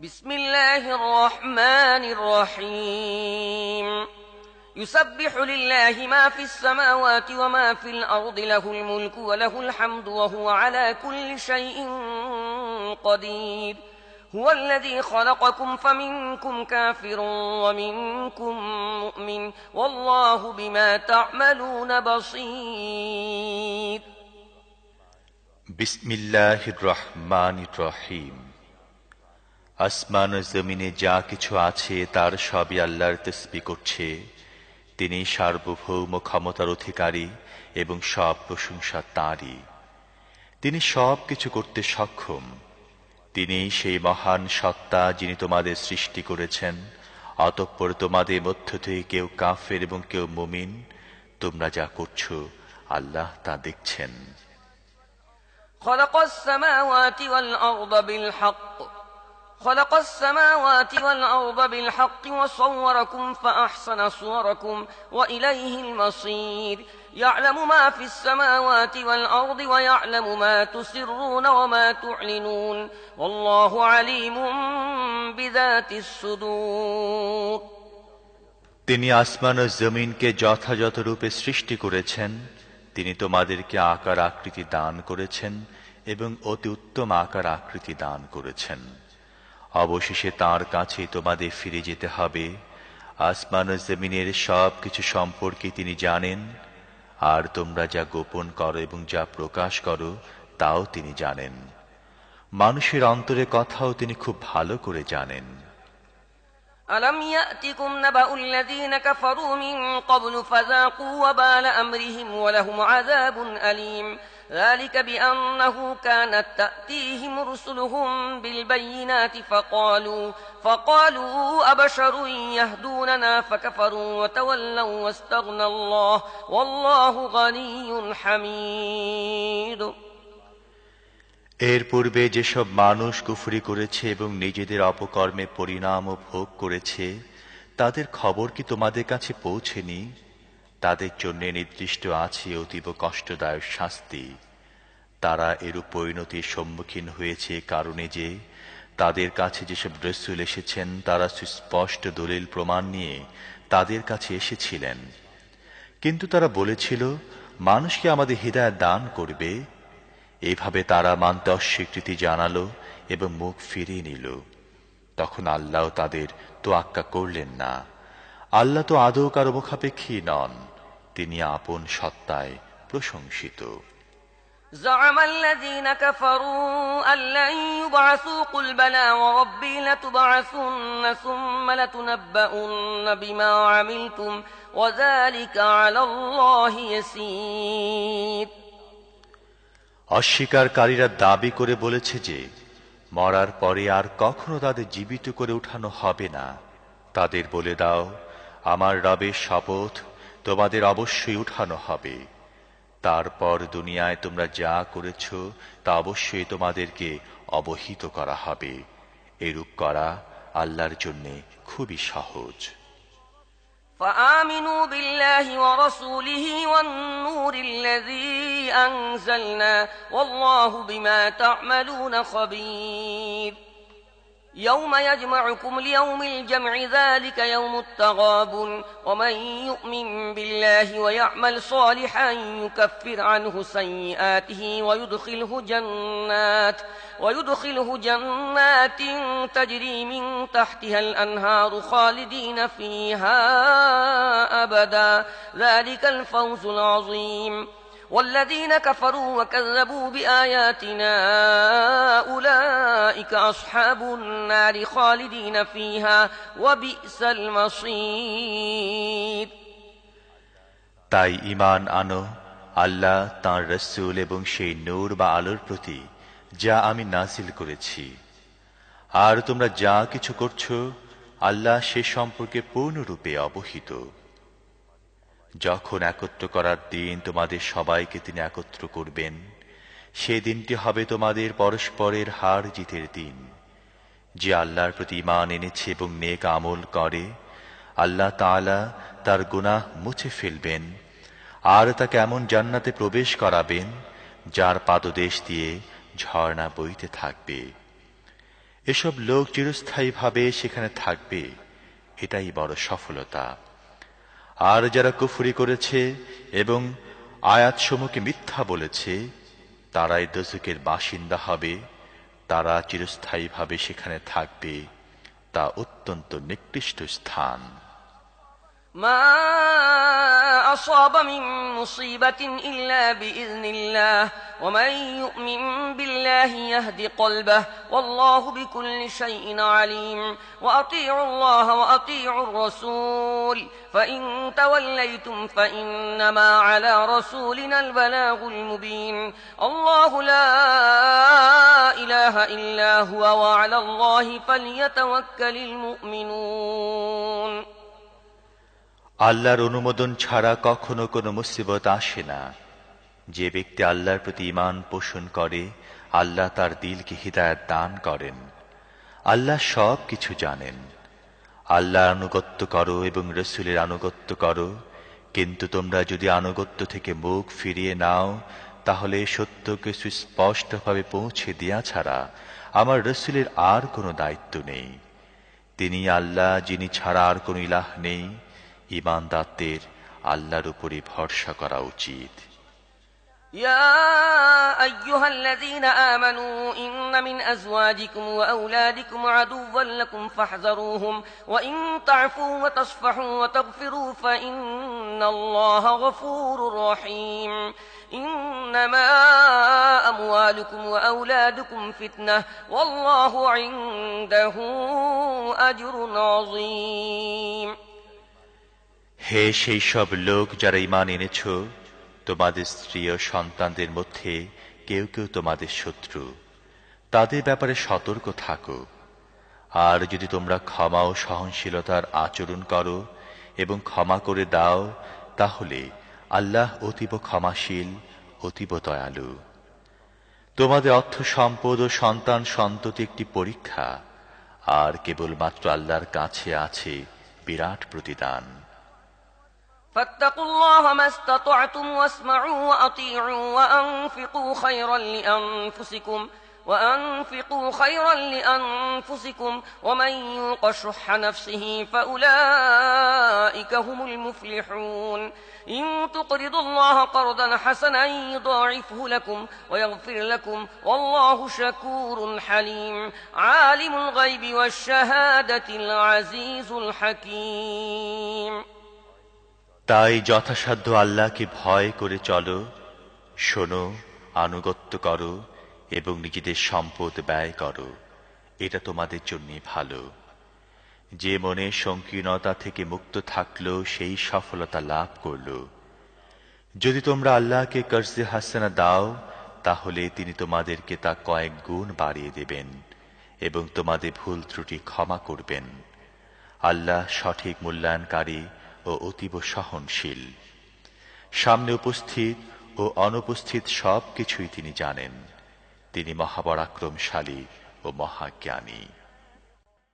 بسم الله الرحمن الرحيم يسبح لله ما في السماوات وما في الأرض له الملك وله الحمد وهو على كل شيء قدير هو الذي خلقكم فمنكم كافر ومنكم مؤمن والله بما تعملون بصير بسم الله الرحمن الرحيم আসমান ও জমিনে যা কিছু আছে তার সবই আল্লাহর তাসবিহ করছে। তিনি সার্বভৌম ক্ষমতার অধিকারী এবং সব প্রশংসা তাঁরই। তিনি সব কিছু করতে সক্ষম। তিনি সেই মহান সত্তা যিনি তোমাদের সৃষ্টি করেছেন, অতঃপর তোমাদের মধ্য থেকে কেউ কাফের এবং কেউ মুমিন। তোমরা যা করছো আল্লাহ তা দেখছেন। خلق السماوات والأرض بالحق وصوركم فأحسن صوركم وإليه المصير يعلم ما في السماوات والأرض ويعلم ما تسرون وما تعلنون والله عليم بذات الصدور তিনি আসমান ও জমিনকে যথাযথ রূপে সৃষ্টি করেছেন। তিনি তোমাদেরকে আকার আকৃতি দান করেছেন এবং অতি উত্তম আকার আকৃতি দান করেছেন। অবশেষে তাঁর কাছে তোমাদের ফিরে যেতে হবে। আসমান ও জমিনের সব কিছু সম্পর্কে তিনি জানেন, আর তোমরা যা গোপন করো এবং যা প্রকাশ করো তাও তিনি জানেন। মানুষের অন্তরের কথাও তিনি খুব ভালো করে জানেন। ألم يأتكم نبأ الذين كفروا من قبل فذاقوا وبال أمرهم ولهم عذاب أليم ذلك بأنه كانت تأتيهم رسلهم بالبينات فقالوا أبشر يهدوننا فكفروا وتولوا واستغنى الله والله غني حميد এর পূর্বে যেসব মানুষ কুফরি করেছে এবং নিজেদের অপকর্মে পরিণামও ভোগ করেছে, তাদের খবর কি তোমাদের কাছে পৌঁছেনি? তাদের জন্য নির্দিষ্ট আছে অতীব কষ্টদায়ক শাস্তি। তারা এরূপ পরিণতির সম্মুখীন হয়েছে কারণে যে তাদের কাছে যেসব রাসূল এসেছেন তারা সুস্পষ্ট দলিল প্রমাণ নিয়ে তাদের কাছে এসেছিলেন, কিন্তু তারা বলেছিল, মানুষ কি আমাদের হিদায়াত দান করবে? এইভাবে তারা মানতে অস্বীকৃতি জানালো এবং মুখ ফিরিয়ে নিল। তখন আল্লাহ তাদের তোয়াক্কা করলেন না। আল্লাহ তো আদৌ কারো মুখাপেক্ষী নন, তিনি আপন সত্তায় প্রশংসিত। زعم الذين كفروا أن لن يبعثوا قل بلى وربي لتبعثن ثم لتنبؤن بما عملتم وذلك على الله يسير অস্বীকারীরা দাবি করে বলেছে যে মরার পরে আর কখনো তাদের জীবিত করে উঠানো হবে না। তাদের বলে দাও, আমার রবের শপথ, তোমাদের অবশ্যই উঠানো হবে। তারপর দুনিয়ায় তোমরা যা করেছ তা অবশ্যই তোমাদেরকে অবহিত করা হবে। এরূপ করা আল্লাহর জন্য খুবই সহজ। فآمنوا بالله ورسوله والنور الذي أنزلنا والله بما تعملون خبير يوم يجمعكم ليوم الجمع ذلك يوم التغابن ومن يؤمن بالله ويعمل صالحا يكفر عنه سيئاته ويدخله جنات تجري من تحتها الأنهار خالدين فيها أبدا ذلك الفوز العظيم والذين كفروا وكذبوا بآياتنا أولئك أصحاب النار خالدين فيها وبئس المصير তাই ঈমান আনো আল্লাহ, তাঁর রাসূল এবং সেই নূর বা আলোর প্রতি যা আমি নাযিল করেছি। আর তোমরা যা কিছু করছো আল্লাহ সে সম্পর্কে পূর্ণরূপে অবহিত। যখন একত্র করার দিন তোমাদের সবাইকে তিনি একত্র করবেন, সে দিনটি হবে তোমাদের পরস্পরের হার জিতের দিন। যে আল্লাহর প্রতি ঈমান এনেছে এবং নেক আমল করে, আল্লাহ তাআলা তার গুনাহ মুছে ফেলবেন আর তাকে এমন জান্নাতে প্রবেশ করাবেন যার পাদদেশ দিয়ে ঝর্ণা বইতে থাকবে। এসব লোক চিরস্থায়ীভাবে সেখানে থাকবে, এটাই বড় সফলতা। আর যারা কুফরি করেছে এবং আয়াতসমূহকে মিথ্যা বলেছে, তারাই দোজখের বাসিন্দা হবে, তারা চিরস্থায়ীভাবে সেখানে থাকবে, তা অত্যন্ত নিকৃষ্ট স্থান। ما أصاب من مصيبة إلا بإذن الله ومن يؤمن بالله يهد قلبه والله بكل شيء عليم وأطيعوا الله وأطيعوا الرسول فإن توليتم فإنما على رسولنا البلاغ المبين الله لا إله إلا هو وعلى الله فليتوكل المؤمنون। আল্লাহর অনুমোদন ছাড়া কখনো কোনো মুসিবত আসে না। যে ব্যক্তি আল্লাহর প্রতি ঈমান পোষণ করে, আল্লাহ তার দিলকে হিদায়াত দান করেন। আল্লাহ সব কিছু জানেন। আল্লাহর আনুগত্য করো এবং রসূলের আনুগত্য করো, কিন্তু তোমরা যদি আনুগত্য থেকে মুখ ফিরিয়ে নাও, তাহলে সত্যকে সুস্পষ্টভাবে পৌঁছে দেয়া ছাড়া আমার রসূলের আর কোনো দায়িত্ব নেই। তিনি আল্লাহ, যিনি ছাড়া আর কোনো ইলাহ নেই। ঈমানদারদের আল্লাহর উপরই ভরসা করা উচিত। يا أيها الذين آمنوا إن من أزواجكم وأولادكم عدوا لكم فاحذروهم وإن تعفوا وتصفحوا وتغفروا فإن الله غفور رحيم إنما أموالكم وأولادكم فتنة والله عنده أجر عظيم। হে সেই সব লোক যারা ঈমান এনেছ, তোমাদের স্ত্রী ও সন্তানদের মধ্যে কেউ কেউ তোমাদের শত্রু, তাদের ব্যাপারে সতর্ক থাকো। আর যদি তোমরা ক্ষমা ও সহনশীলতার আচরণ করো এবং ক্ষমা করে দাও, তাহলে আল্লাহ অতীব ক্ষমাশীল, অতীব দয়ালু। তোমাদের অর্থ সম্পদ ও সন্তান সন্ততি একটি পরীক্ষা, আর কেবলমাত্র আল্লাহর কাছে আছে বিরাট প্রতিদান। فاتقوا الله ما استطعتم واسمعوا وأطيعوا وأنفقوا خيرا لأنفسكم ومن يوق شح نفسه فأولئك هم المفلحون إن تقرضوا الله قرضا حسنا يضاعفه لكم ويغفر لكم والله شكور حليم عالم الغيب والشهادة العزيز الحكيم। তাই যথাসাধ্য আল্লাহকে ভয় করে চলো, শোনো, আনুগত্য করো এবং নিজেদের সম্পদ ব্যয় করো, এটা তোমাদের জন্য ভালো। যে মনে সংকীর্ণতা থেকে মুক্ত থাকলো সেই সফলতা লাভ করল। যদি তোমরা আল্লাহকে কর্জে হাসানা দাও, তাহলে তিনি তোমাদেরকে তা কয়েক গুণ বাড়িয়ে দেবেন এবং তোমাদের ভুল ত্রুটি ক্ষমা করবেন। আল্লাহ সঠিক মূল্যায়নকারী ও অতীব সহনশীল। সামনে উপস্থিত ও অনুপস্থিত সব কিছুই তিনি জানেন। তিনি মহাপরাক্রমশালী ও মহাজ্ঞানী।